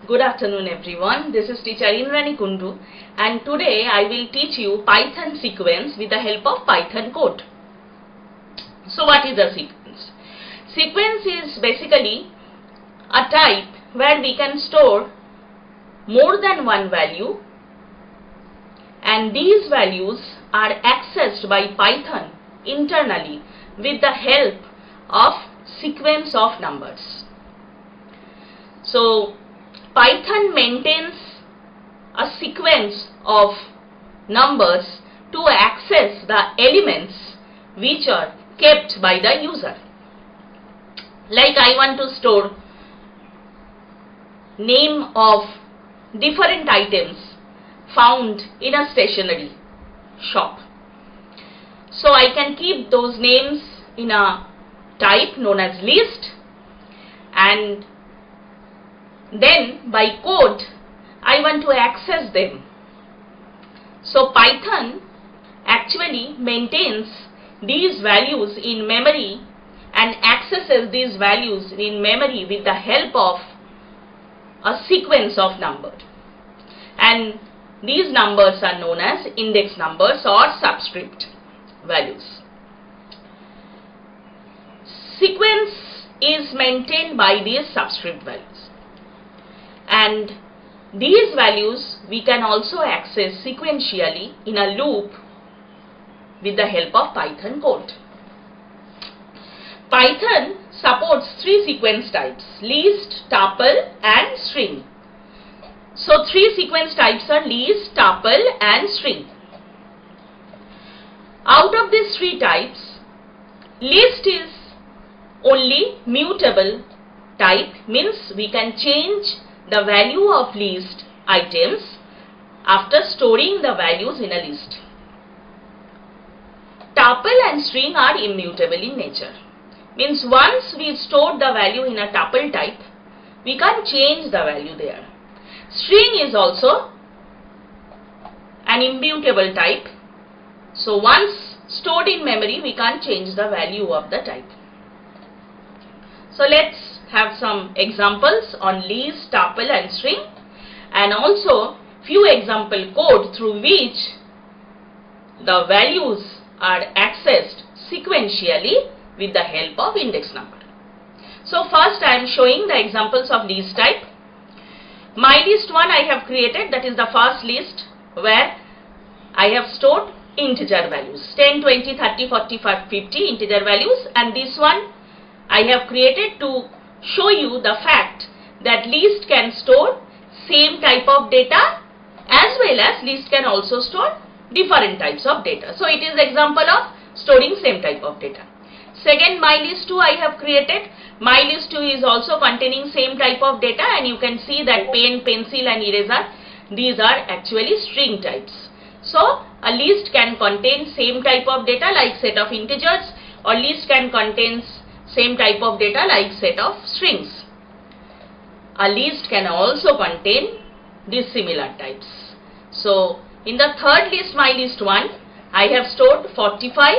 Good afternoon everyone. This is teacher Indrani Kundu and today I will teach you Python sequence with the help of Python code. So what is a sequence? Sequence is basically a type where we can store more than one value and these values are accessed by Python internally with the help of sequence of numbers. So Python maintains a sequence of numbers to access the elements which are kept by the user. Like I want to store name of different items found in a stationery shop. So I can keep those names in a type known as list, and then by code I want to access them. So Python actually maintains these values in memory and accesses these values in memory with the help of a sequence of numbers, and these numbers are known as index numbers or subscript values. Sequence is maintained by these subscript values, and these values we can also access sequentially in a loop with the help of Python code. Python supports three sequence types: list, tuple and string. So three sequence types are list, tuple and string. Out of these three types, list is only mutable type, means we can change the value of list items after storing the values in a list. Tuple and string are immutable in nature, means once we store the value in a tuple type, we can't change the value there. String is also an immutable type, so once stored in memory we can't change the value of the type. So let's have some examples on list, tuple and string, and also few example code through which the values are accessed sequentially with the help of index number. So first I am showing the examples of list type. My list 1 I have created, that is the first list where I have stored integer values 10, 20, 30, 40, 50 integer values, and this one I have created to show you the fact that list can store same type of data as well as list can also store different types of data. So it is example of storing same type of data. Second, my list 2 I have created. My list 2 is also containing same type of data, and you can see that pen, pencil and eraser, these are actually string types. So a list can contain same type of data like set of integers, or list can contain same type of data like set of strings. A list can also contain these similar types. So in the third list, my list 1, I have stored 45,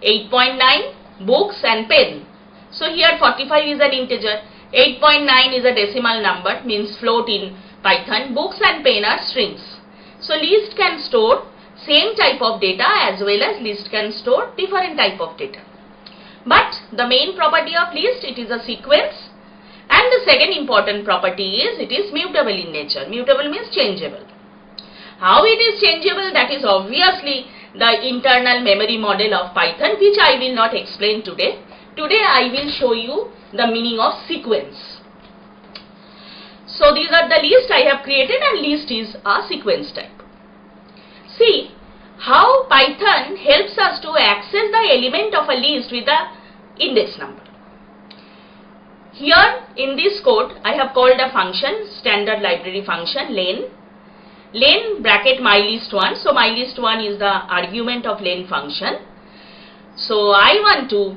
8.9, books and pen. So here 45 is an integer, 8.9 is a decimal number, means float in Python, books and pen are strings. So list can store same type of data as well as list can store different type of data. But the main property of list, it is a sequence, and the second important property is it is mutable in nature. Mutable means changeable. How it is changeable, that is obviously the internal memory model of Python, which I will not explain today. Today I will show you the meaning of sequence. So these are the list I have created, and list is a sequence type. See how Python helps us to access the element of a list with the index number. Here in this code I have called a function, standard library function len. Len bracket my list 1. So my list 1 is the argument of len function. So I want to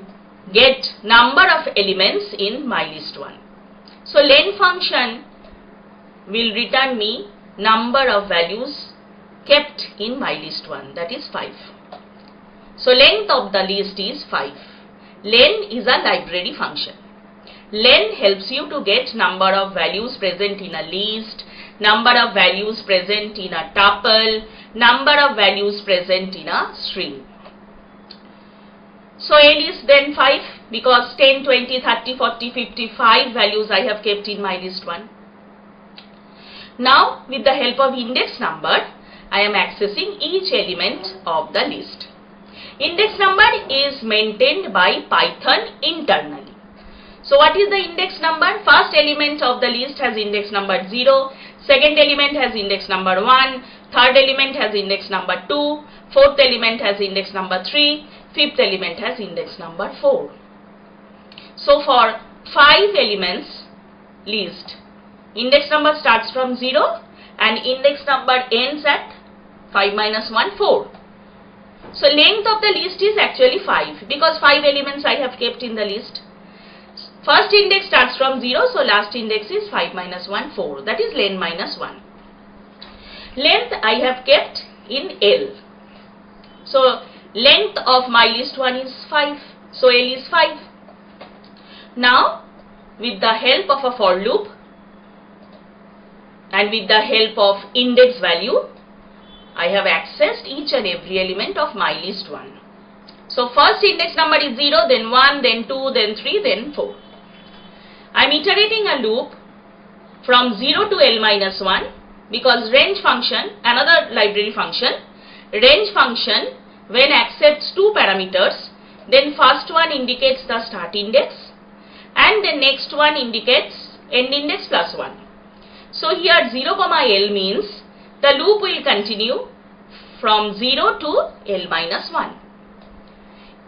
get number of elements in my list 1. So len function will return me number of values kept in my list 1, that is 5. So length of the list is 5. Len is a library function. Len helps you to get number of values present in a list, number of values present in a tuple, number of values present in a string. So L is then 5 because 10, 20, 30, 40, 50, 5 values I have kept in my list 1. Now with the help of index number, I am accessing each element of the list. Index number is maintained by Python internally. So what is the index number? First element of the list has index number 0, second element has index number 1, third element has index number 2, fourth element has index number 3, fifth element has index number 4. So for 5 elements list, index number starts from 0 and index number ends at 5 minus 1, 4. So length of the list is actually 5 because 5 elements I have kept in the list. First index starts from 0, so last index is 5 minus 1, 4. That is len minus 1. Length I have kept in L. So length of my list 1 is 5. So L is 5. Now with the help of a for loop and with the help of index value, I have accessed each and every element of my list 1. So first index number is 0, then 1, then 2, then 3, then 4. I am iterating a loop from 0 to L minus 1 because range function, another library function, range function when accepts 2 parameters, then first one indicates the start index and the next one indicates end index plus 1. So here 0, L means the loop will continue from 0 to L minus 1.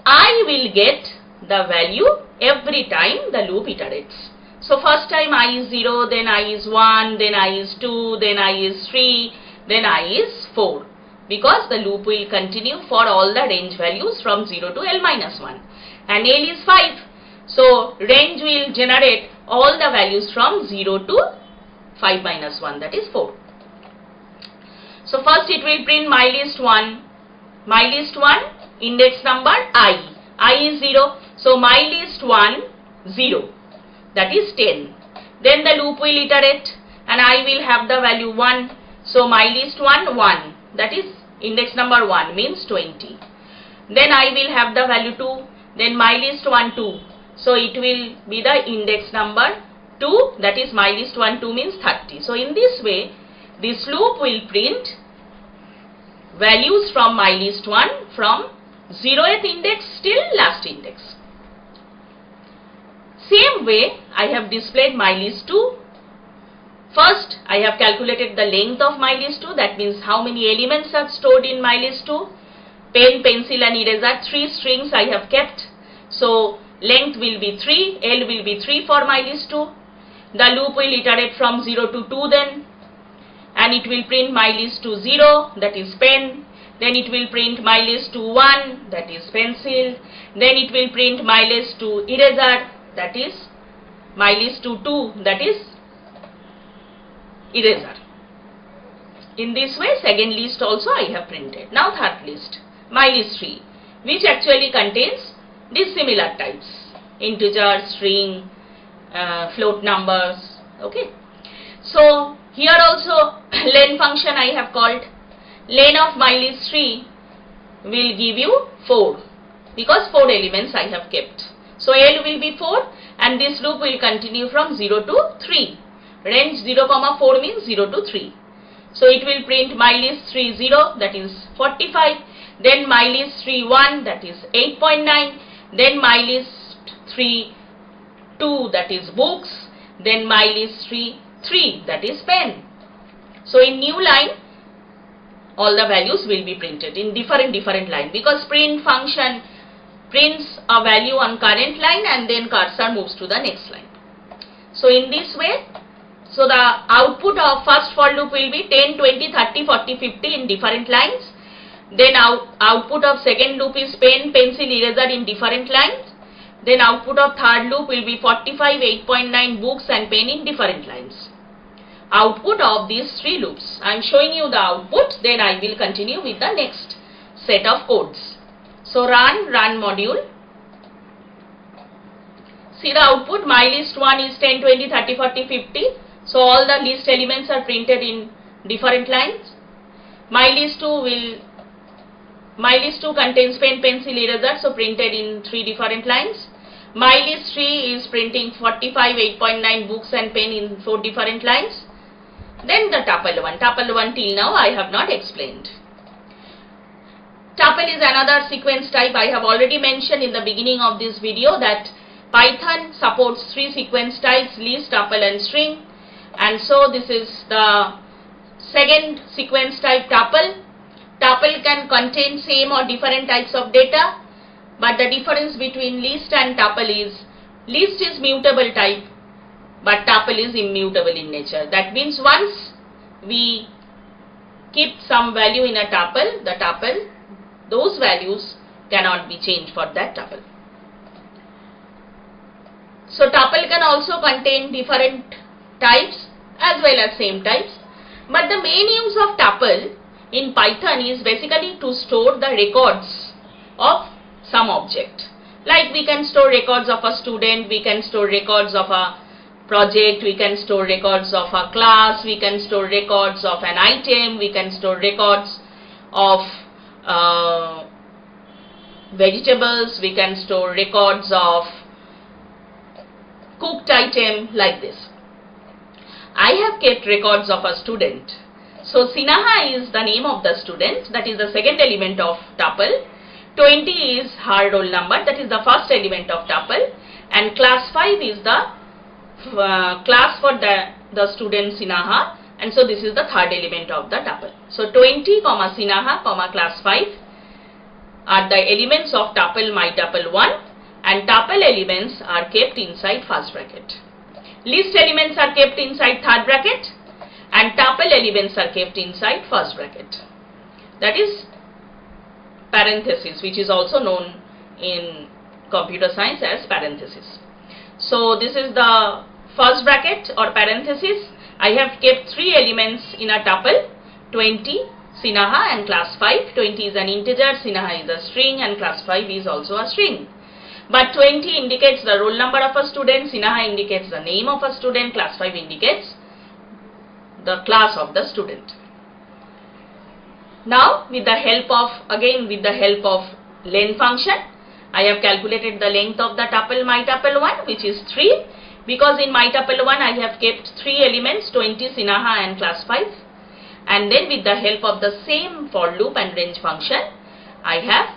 I will get the value every time the loop iterates. So first time I is 0, then I is 1, then I is 2, then I is 3, then I is 4. Because the loop will continue for all the range values from 0 to L minus 1. And L is 5. So range will generate all the values from 0 to 5 minus 1, that is 4. So first it will print my list 1. My list 1, index number I is 0. So my list 1, 0. That is 10. Then the loop will iterate and I will have the value 1. So my list 1, 1. That is index number 1 means 20. Then I will have the value 2. Then my list 1, 2. So it will be the index number 2. That is my list 1, 2 means 30. So in this way, this loop will print values from my list 1 from 0th index till last index. Same way I have displayed my list 2. First I have calculated the length of my list 2, that means how many elements are stored in my list 2. Pen, pencil and eraser, 3 strings I have kept. So length will be 3, L will be 3 for my list 2. The loop will iterate from 0 to 2 then, and it will print my list to 0, that is pen. Then it will print my list to 1, that is pencil. Then it will print my list to eraser, that is my list to 2, that is eraser. In this way second list also I have printed. Now third list, my list 3, which actually contains dissimilar types, integer, string, float numbers. Okay. So here also len function I have called. Len of my list 3 will give you 4 because 4 elements I have kept. So L will be 4 and this loop will continue from 0 to 3. Range 0, 4 means 0 to 3. So it will print my list 3, 0, that is 45. Then my list 3, 1, that is 8.9. Then my list 3, 2, that is books. Then my list 3, 3, that is pen. So in new line all the values will be printed in different line because print function prints a value on current line and then cursor moves to the next line. So in this way, so the output of first for loop will be 10, 20, 30, 40, 50 in different lines. Then output of second loop is pen, pencil, eraser in different lines. Then output of third loop will be 45, 8.9 books and pen in different lines. Output of these 3 loops. I am showing you the output, then I will continue with the next set of codes. So run module. See the output, my list 1 is 10, 20, 30, 40, 50. So all the list elements are printed in different lines. My list 2 contains pen, pencil, eraser, so printed in 3 different lines. My list 3 is printing 45, 8.9 books and pen in 4 different lines. Then the tuple 1. Tuple 1 till now I have not explained. Tuple is another sequence type. I have already mentioned in the beginning of this video that Python supports 3 sequence types: list, tuple and string. And so this is the second sequence type, tuple. Tuple can contain same or different types of data, but the difference between list and tuple is list is mutable type, but tuple is immutable in nature. That means once we keep some value in a tuple, those values cannot be changed for that tuple. So tuple can also contain different types as well as same types, but the main use of tuple in Python is basically to store the records of some object. Like we can store records of a student, we can store records of a project, we can store records of a class, we can store records of an item, we can store records of vegetables, we can store records of cooked item, like this. I have kept records of a student. So Sinaha is the name of the student, that is the second element of tuple. 20 is her roll number, that is the first element of tuple, and class 5 is the class for the student Sinaha, and so this is the third element of the tuple. So 20, Sinaha, class 5 are the elements of tuple mytuple1, and tuple elements are kept inside first bracket. List elements are kept inside third bracket, and tuple elements are kept inside first bracket. That is parenthesis, which is also known in computer science as parenthesis. So this is the first bracket or parenthesis. I have kept 3 elements in a tuple: 20, Sinaha and class 5. 20 is an integer, Sinaha is a string, and class 5 is also a string. But 20 indicates the roll number of a student, Sinaha indicates the name of a student, class 5 indicates the class of the student. Now with the help of len function, I have calculated the length of the tuple mytuple1, which is 3, because in mytuple1 I have kept 3 elements: 20, Sinaha and class 5, and then with the help of the same for loop and range function, I have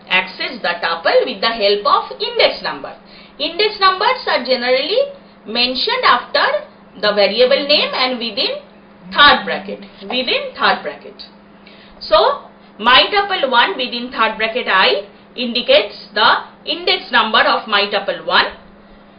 accessed the tuple with the help of index number. Index numbers are generally mentioned after the variable name and within third bracket. So mytuple1 within third bracket I indicates the index number of mytuple1.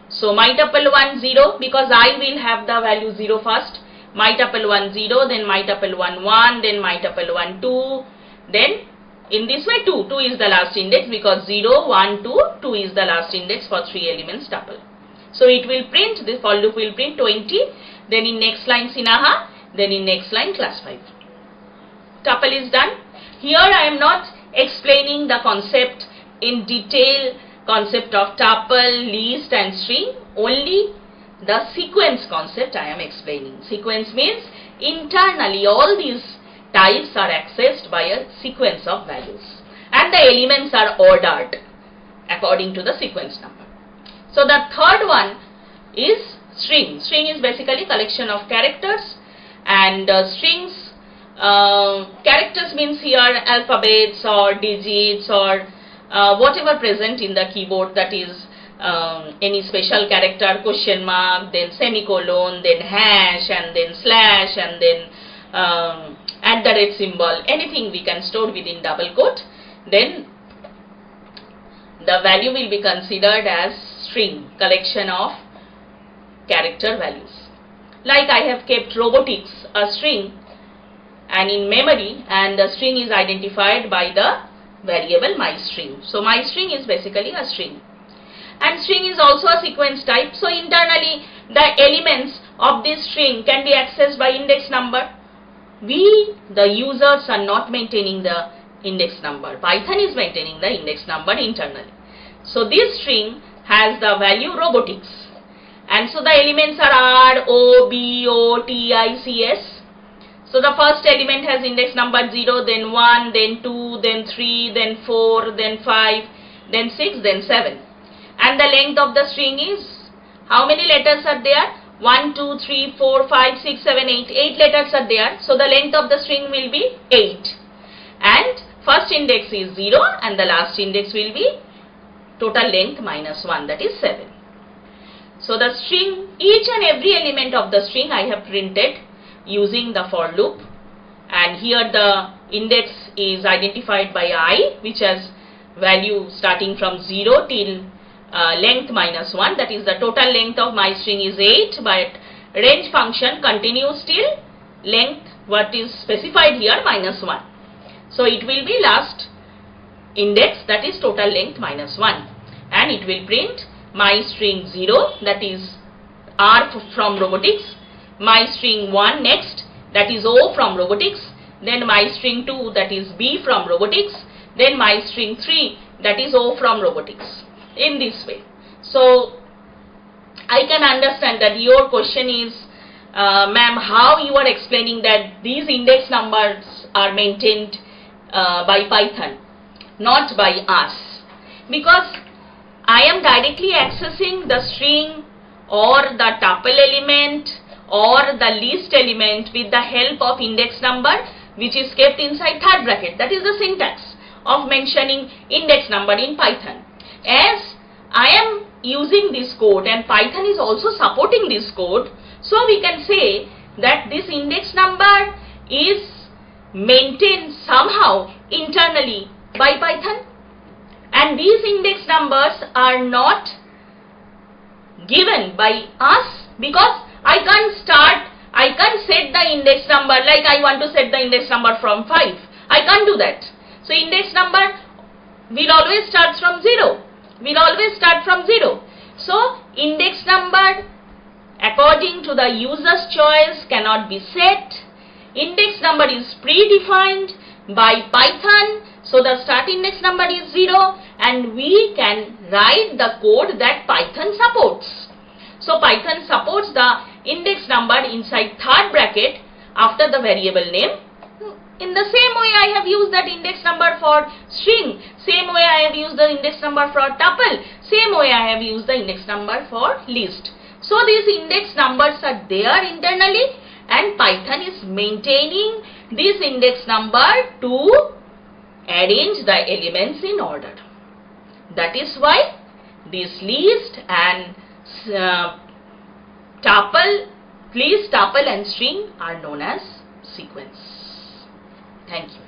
So mytuple1 0, because I will have the value 0 first. Mytuple1 0, then mytuple1 1, then mytuple1 2, then in this way 2 is the last index, because 0, 1, 2 is the last index for 3 elements tuple. So it will print, this for loop will print 20, then in next line Sinaha, then in next line class 5. Tuple is done. Here I am not explaining the concept in detail, concept of tuple, list and string, only the sequence concept I am explaining. Sequence means internally all these types are accessed by a sequence of values, and the elements are ordered according to the sequence number. So the third one is string. String is basically collection of characters, and strings, characters means here alphabets or digits or whatever present in the keyboard, that is any special character, question mark, then semicolon, then hash, and then slash, and then @ symbol, anything we can store within double quote, then the value will be considered as string, collection of character values. Like I have kept robotics, a string, and in memory, and the string is identified by the variable myString. So myString is basically a string. And string is also a sequence type. So internally the elements of this string can be accessed by index number. We, the users, are not maintaining the index number. Python is maintaining the index number internally. So this string has the value robotics, and so the elements are R, O, B, O, T, I, C, S. So the first element has index number 0, then 1, then 2, then 3, then 4, then 5, then 6, then 7. And the length of the string is, how many letters are there? 1, 2, 3, 4, 5, 6, 7, 8. 8 letters are there. So the length of the string will be 8. And first index is 0 and the last index will be total length minus 1, that is 7. So the string, each and every element of the string I have printed using the for loop, and here the index is identified by I, which has value starting from 0 till length minus 1, that is the total length of my string is 8, but range function continues till length what is specified here minus 1. So it will be last index, that is total length minus 1, and it will print my string 0, that is R from robotics, my string 1 next, that is O from robotics, then my string 2, that is B from robotics, then my string 3, that is O from robotics, in this way. So I can understand that your question is, ma'am, how you are explaining that these index numbers are maintained by Python, not by us? Because I am directly accessing the string or the tuple element or the list element with the help of index number, which is kept inside third bracket. That is the syntax of mentioning index number in Python. As I am using this code and Python is also supporting this code, so we can say that this index number is maintained somehow internally by Python, and these index numbers are not given by us, because I can't set the index number like I want to set the index number from 5. I can't do that. So index number will always start from 0. So index number according to the user's choice cannot be set. Index number is predefined by Python. So the start index number is 0, and we can write the code that Python supports. So Python supports the index number inside third bracket after the variable name. In the same way I have used that index number for string, same way I have used the index number for tuple, same way I have used the index number for list. So these index numbers are there internally, and Python is maintaining this index number to arrange the elements in order. That is why this list and list, tuple and string are known as sequence. Thank you.